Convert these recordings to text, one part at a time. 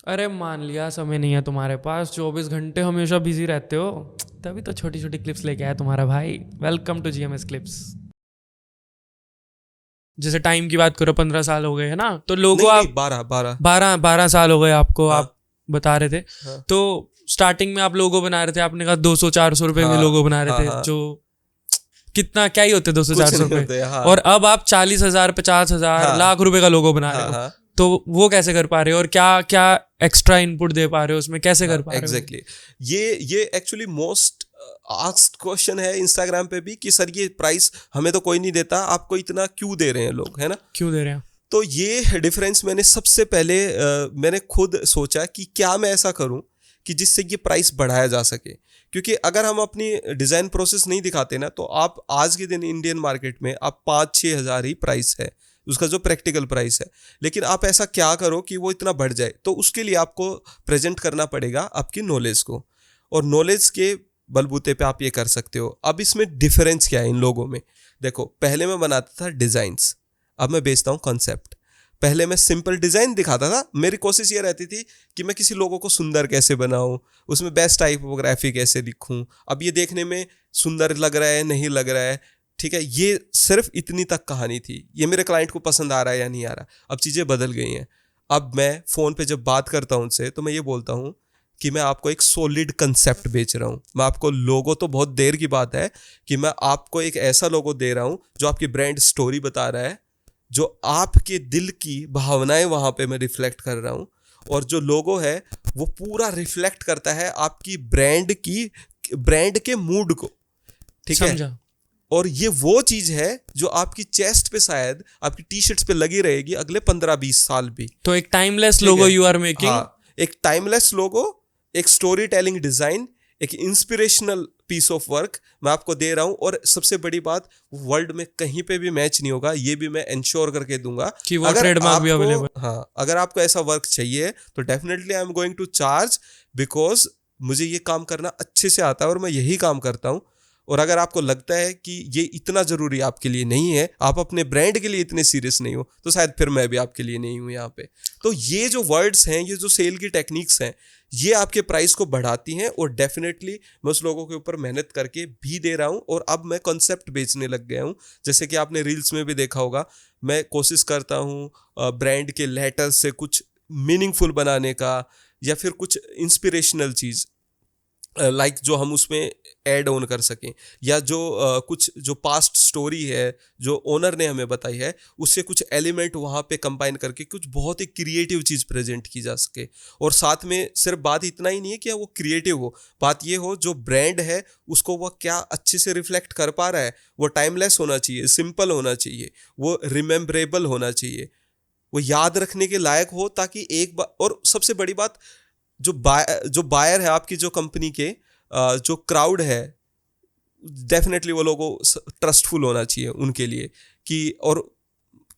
अरे मान लिया समय नहीं है तुम्हारे पास, 24 घंटे हमेशा बिजी रहते हो, तभी तो छोटी छोटी क्लिप्स लेके आया तुम्हारा भाई। Welcome to GMS clips. जैसे टाइम की बात करो, 15 साल हो गए है ना, तो लोगों नहीं नहीं, आप 12 12। 12 साल हो गए आपको, हाँ आप बता रहे थे। हाँ तो स्टार्टिंग में आप लोगो बना रहे थे, आपने कहा 200-400 रुपए में हाँ लोगो बना रहे हाँ थे, हाँ। जो कितना क्या ही होते 200 कुछ 400 नहीं रुपए। होते, हाँ और अब आप 40,000 50,000 हाँ लाख रुपए का लोगो बना रहे हाँ हो। हाँ तो वो कैसे कर पा रहे हो, और क्या क्या एक्स्ट्रा इनपुट दे पा रहे हो उसमें, कैसे कर हाँ, पा रहे हो? एग्जैक्टली। ये एक्चुअली मोस्ट आस्क्ड क्वेश्चन है इंस्टाग्राम पे भी कि सर ये प्राइस हमें तो कोई नहीं देता, आपको इतना क्यों दे रहे हैं लोग, है ना। क्यों दे रहे हैं? तो ये डिफरेंस मैंने सबसे पहले मैंने खुद सोचा कि क्या मैं ऐसा करूं कि जिससे ये प्राइस बढ़ाया जा सके। क्योंकि अगर हम अपनी डिज़ाइन प्रोसेस नहीं दिखाते ना, तो आप आज के दिन इंडियन मार्केट में आप 5-6 हज़ार ही प्राइस है उसका, जो प्रैक्टिकल प्राइस है। लेकिन आप ऐसा क्या करो कि वो इतना बढ़ जाए, तो उसके लिए आपको प्रेजेंट करना पड़ेगा आपकी नॉलेज को, और नॉलेज के बलबूते पे आप ये कर सकते हो। अब इसमें डिफरेंस क्या है इन लोगों में? देखो, पहले मैं बनाता था डिज़ाइंस, अब मैं बेचता हूँ कॉन्सेप्ट। पहले मैं सिंपल डिज़ाइन दिखाता था, मेरी कोशिश ये रहती थी कि मैं किसी लोगों को सुंदर कैसे बनाऊं, उसमें बेस्ट टाइपोग्राफी कैसे लिखूं, अब ये देखने में सुंदर लग रहा है नहीं लग रहा है, ठीक है। ये सिर्फ इतनी तक कहानी थी, ये मेरे क्लाइंट को पसंद आ रहा है या नहीं आ रहा। अब चीज़ें बदल गई हैं। अब मैं फ़ोन पे जब बात करता हूँ उनसे, तो मैं ये बोलता हूँ कि मैं आपको एक सॉलिड कंसेप्ट बेच रहा हूँ। मैं आपको लोगो, तो बहुत देर की बात है कि मैं आपको एक ऐसा लोगो दे रहा हूँ जो आपकी ब्रांड स्टोरी बता रहा है, जो आपके दिल की भावनाएं वहां पे मैं रिफ्लेक्ट कर रहा हूं। और जो लोगो है वो पूरा रिफ्लेक्ट करता है आपकी ब्रांड के मूड को, ठीक है। समझा। और ये वो चीज है जो आपकी चेस्ट पे, शायद आपकी टी शर्ट्स पे लगी रहेगी अगले 15-20 साल भी। तो एक टाइमलेस ठीक लोगो है, यू आर मेकिंग। हाँ, एक टाइमलेस लोगो, एक स्टोरी टेलिंग डिजाइन, एक इंस्पिरेशनल पीस ऑफ वर्क मैं आपको दे रहा हूं। और सबसे बड़ी बात, वर्ल्ड में कहीं पे भी मैच नहीं होगा, ये भी मैं इंश्योर करके दूंगा। कि वो अगर ट्रेडमार्क भी आपको, अवेलेबल। हाँ, अगर आपको ऐसा वर्क चाहिए तो definitely I am going to charge, because मुझे ये काम करना अच्छे से आता है और मैं यही काम करता हूँ। और अगर आपको लगता है कि ये इतना ज़रूरी आपके लिए नहीं है, आप अपने ब्रांड के लिए इतने सीरियस नहीं हो, तो शायद फिर मैं भी आपके लिए नहीं हूँ यहाँ पे। तो ये जो वर्ड्स हैं, ये जो सेल की टेक्निक्स हैं, ये आपके प्राइस को बढ़ाती हैं। और डेफिनेटली मैं उस लोगों के ऊपर मेहनत करके भी दे रहा हूँ, और अब मैं कॉन्सेप्ट बेचने लग गया हूँ। जैसे कि आपने रील्स में भी देखा होगा, मैं कोशिश करता हूँ ब्रांड के लेटर्स से कुछ मीनिंगफुल बनाने का, या फिर कुछ इंस्पिरेशनल चीज़, लाइक जो हम उसमें ऐड ऑन कर सकें, या जो कुछ जो पास्ट स्टोरी है जो ओनर ने हमें बताई है, उससे कुछ एलिमेंट वहाँ पे कंबाइन करके कुछ बहुत ही क्रिएटिव चीज़ प्रेजेंट की जा सके। और साथ में सिर्फ बात इतना ही नहीं है कि वो क्रिएटिव हो, बात ये हो जो ब्रांड है उसको वह क्या अच्छे से रिफ्लेक्ट कर पा रहा है। वो टाइमलेस होना चाहिए, सिंपल होना चाहिए, वो रिमेम्बरेबल होना चाहिए, वो याद रखने के लायक हो, ताकि एक बार। और सबसे बड़ी बात, जो बायर है आपकी, जो कंपनी के जो क्राउड है, डेफिनेटली वो लोगों ट्रस्टफुल होना चाहिए उनके लिए, कि और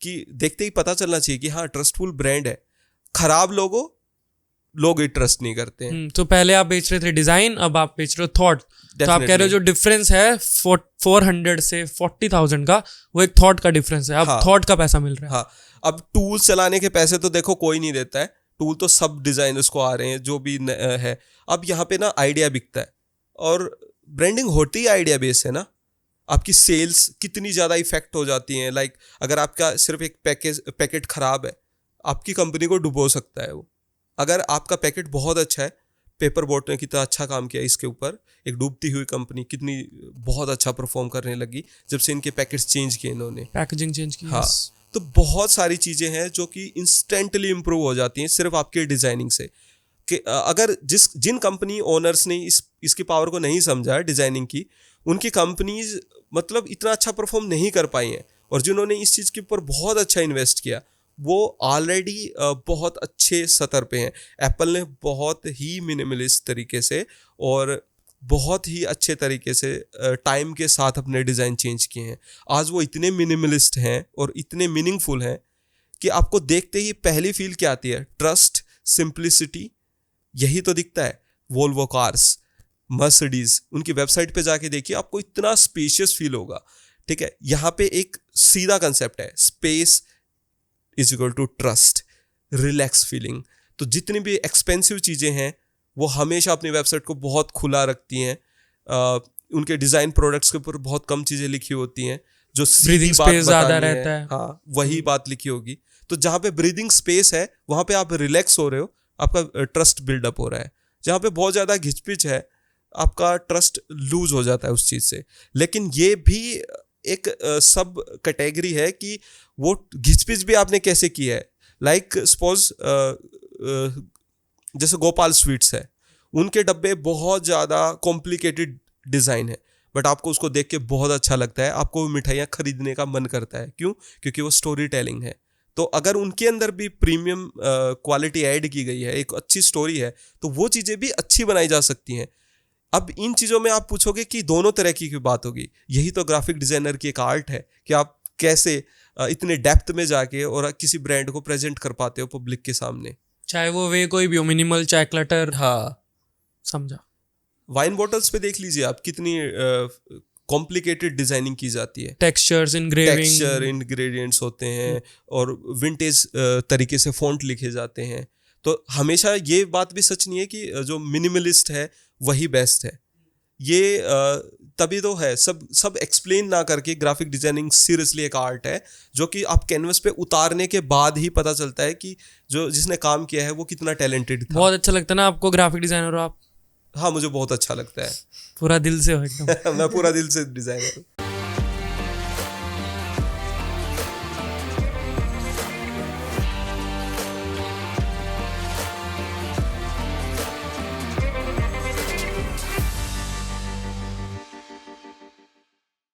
कि देखते ही पता चलना चाहिए कि हाँ, ट्रस्टफुल ब्रांड है। खराब लोग ही ट्रस्ट नहीं करते हैं। तो पहले आप बेच रहे थे डिजाइन, अब आप बेच रहे हो थॉट। तो आप कह रहे हो डेफिनेटली, जो डिफरेंस है 400 से 40,000 का, वो एक थॉट का डिफरेंस है। अब हाँ थॉट का पैसा मिल रहा है। हाँ। अब टूल्स चलाने के पैसे तो देखो कोई नहीं देता है, टूल तो सब डिजाइनर्स को आ रहे हैं जो भी है। अब यहाँ पे ना आइडिया बिकता है, और ब्रांडिंग होती ही आइडिया बेस है ना। आपकी सेल्स कितनी ज़्यादा इफेक्ट हो जाती हैं, लाइक अगर आपका सिर्फ एक पैकेट खराब है, आपकी कंपनी को डुबो सकता है वो। अगर आपका पैकेट बहुत अच्छा है, पेपर बोट ने कितना अच्छा काम किया इसके ऊपर, एक डूबती हुई कंपनी कितनी बहुत अच्छा परफॉर्म करने लगी जब से इनके पैकेट्स चेंज किए इन्होंने। पैकेजिंग चेंज की। हाँ, तो बहुत सारी चीज़ें हैं जो कि इंस्टेंटली इम्प्रूव हो जाती हैं सिर्फ आपके डिज़ाइनिंग से। कि अगर जिन कंपनी ओनर्स ने इसकी पावर को नहीं समझा डिज़ाइनिंग की, उनकी कंपनीज मतलब इतना अच्छा परफॉर्म नहीं कर पाई हैं। और जिन्होंने इस चीज़ के ऊपर बहुत अच्छा इन्वेस्ट किया, वो ऑलरेडी बहुत अच्छे स्तर पे हैं। एप्पल ने बहुत ही मिनिमलिस्ट तरीके से और बहुत ही अच्छे तरीके से टाइम के साथ अपने डिज़ाइन चेंज किए हैं। आज वो इतने मिनिमलिस्ट हैं और इतने मीनिंगफुल हैं कि आपको देखते ही पहली फील क्या आती है, ट्रस्ट, सिंप्लिसिटी, यही तो दिखता है। वोल्वो कार्स, मर्सिडीज, उनकी वेबसाइट पे जाके देखिए, आपको इतना स्पेशियस फील होगा। ठीक है, यहाँ पे एक सीधा कंसेप्ट है, space is equal to trust, relax feeling. तो जितनी भी एक्सपेंसिव चीज़ें हैं वो हमेशा अपनी वेबसाइट को बहुत खुला रखती हैं। उनके डिज़ाइन प्रोडक्ट्स के ऊपर बहुत कम चीज़ें लिखी होती हैं, जो ब्रीदिंग स्पेस ज़्यादा रहता है। हाँ, वही बात लिखी होगी। तो जहाँ पे ब्रीदिंग स्पेस है वहाँ पे आप रिलैक्स हो रहे हो, आपका ट्रस्ट बिल्डअप हो रहा है। जहाँ पे बहुत ज़्यादा घिचपिच है आपका ट्रस्ट लूज हो जाता है उस चीज़ से। लेकिन ये भी एक सब कैटेगरी है कि वो घिचपिच भी आपने कैसे की है। लाइक सपोज जैसे गोपाल स्वीट्स है, उनके डब्बे बहुत ज़्यादा कॉम्प्लिकेटेड डिज़ाइन है, बट आपको उसको देख के बहुत अच्छा लगता है, आपको वो मिठाइयाँ खरीदने का मन करता है। क्यों? क्योंकि वो स्टोरी टेलिंग है। तो अगर उनके अंदर भी प्रीमियम क्वालिटी ऐड की गई है, एक अच्छी स्टोरी है, तो वो चीज़ें भी अच्छी बनाई जा सकती हैं। अब इन चीज़ों में आप पूछोगे कि दोनों तरह की बात होगी। यही तो ग्राफिक डिज़ाइनर की एक आर्ट है कि आप कैसे इतने डेप्थ में जाके और किसी ब्रांड को प्रेजेंट कर पाते हो पब्लिक के सामने। चाहे वो वे कोई भी हो, मिनिमल चाहे क्लटर। हाँ, समझा। वाइन बॉटल्स पे देख लीजिए आप, कितनी कॉम्प्लिकेटेड डिजाइनिंग की जाती है। टेक्सचर्स, इंग्रेविंग, टेक्सचर, इंग्रेडिएंट्स होते हैं और विंटेज तरीके से फॉन्ट लिखे जाते हैं। तो हमेशा ये बात भी सच नहीं है कि जो मिनिमलिस्ट है वही बेस्ट है। ये तभी तो है, सब एक्सप्लेन ना करके ग्राफिक डिजाइनिंग सीरियसली एक आर्ट है, जो कि आप कैनवस पे उतारने के बाद ही पता चलता है कि जो जिसने काम किया है वो कितना टैलेंटेड था। बहुत अच्छा लगता है ना आपको ग्राफिक डिजाइनर हो आप? हाँ, मुझे बहुत अच्छा लगता है। पूरा दिल से हो एकदम। मैं पूरा दिल से डिजाइनर हूँ।